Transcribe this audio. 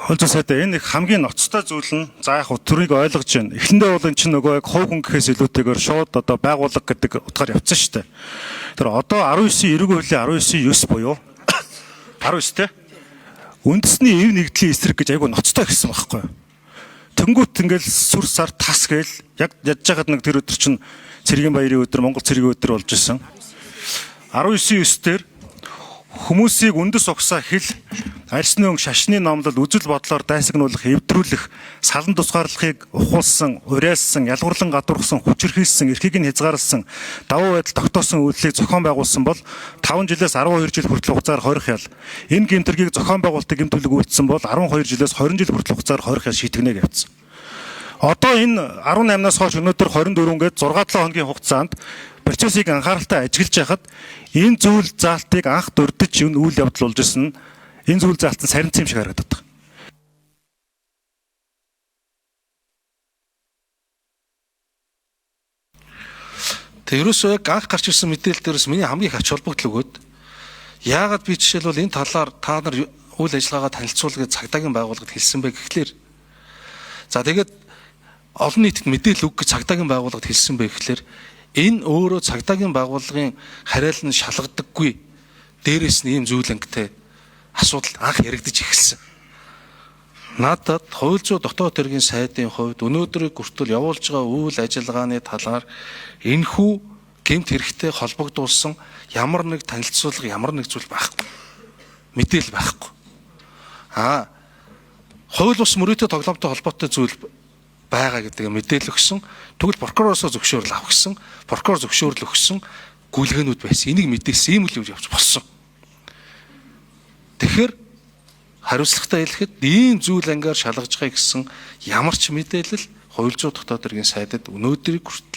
Хөлзөө сайдаа энэ их хамгийн ноцтой зүйл нь за яг төрийг ойлгож байна. Эхэндээ бол эн чинь нөгөө яг хувь хүн гэхээс илүүтэйгээр шууд одоо байгууллага гэдэг утгаар явцсан шүү дээ. Тэр одоо 19 эрэг хуулийн 19.9 буюу 19 те үндэсний эв нэгдлийн эсрэг гэж айгүй ноцтой гэсэн байхгүй юу? Тэнгүүт ингээл сүр сар тас гээл яг ядж хахад нэг тэр өдөр чинь цэргийн баярын өдөр Монгол цэргийн өдөр болж исэн. 19.9 дээр хүмүүсийг үндэс угсаа хил арьсны өнгө шашны номлол үзэл бодлоор дайсагнуулах, эвдрүүлэх, салан тусгаарлахыг ухуулсан, уриалсан, ялгуурлан гадуурхсан, хүчирхийлсэн, эрхийг нь хязгаарласан, давуу байдал тогтоосон үйлдэлийг зохион байгуулсан бол 5 жилээс 12 жил хүртэл хугацаар хорих ял. Энэ гэмтэргийг зохион байгуулалтыг гэмтүүлэг үйлдсэн бол 12 жилээс 20 жил хүртэл хугацаар хорих ял шийтгэнэ гэсэн. Одоо энэ 18-наас хойш өнөөдөр 24 гээд 6-7 хоногийн хугацаанд процессыг анхааралтай ажиглаж байхад энэ зүйл заалтыг анх дурдж үйл явдал болж исэн нь энэ зүйл заалт нь сарнцсан юм шиг харагдаад байна. Тэг ерөөсөө яг анх гарч ирсэн мэдээлэл дээрээс миний хамгийн их ач холбогдол өгөөд яагаад би жишээлбэл энэ талаар та нар үйл ажиллагаагаа танилцуулгыг цагдаагийн байгууллагад хэлсэн бэ гэхлээр за тэгээд олон нийтэд мэдээлэл өг гэж цагдаагийн байгууллагад хэлсэн бэ гэхлээр энэ өөрөө цагдаагийн байгууллагын хариалт нь шалгадаггүй дээрээс нь ийм зүйлэнгтэй асуудал анх яригдж эхэлсэн. Надад хууль зүйн дотоод хэргийн сайдын хувьд өнөөдрийг хүртэл явуулж байгаа үйл ажиллагааны талаар энэхүү гэмт хэрэгтэй холбогдуулсан ямар нэг танилцуулга ямар нэг зүйл байхгүй. Мэдээлэл байхгүй. Хууль бус мөрөөдө тоглоомтой холбоотой зүйл байгаа гэдэг мэдээлэл өгсөн. Тэгвэл прокуророос зөвшөөрөл авах гэсэн, прокурор зөвшөөрөл өгсөн гүйлгээнүүд байсан. Энийг мэдээсэн ийм л явж болсон. Тэгэхээр хариуцлагатай хэлэхэд ийм зүйл ангаар шалгаж байгаа гэсэн ямар ч мэдээлэл хууль зүйн дотоод хэргийн сайдад өнөөдрийг хүртэл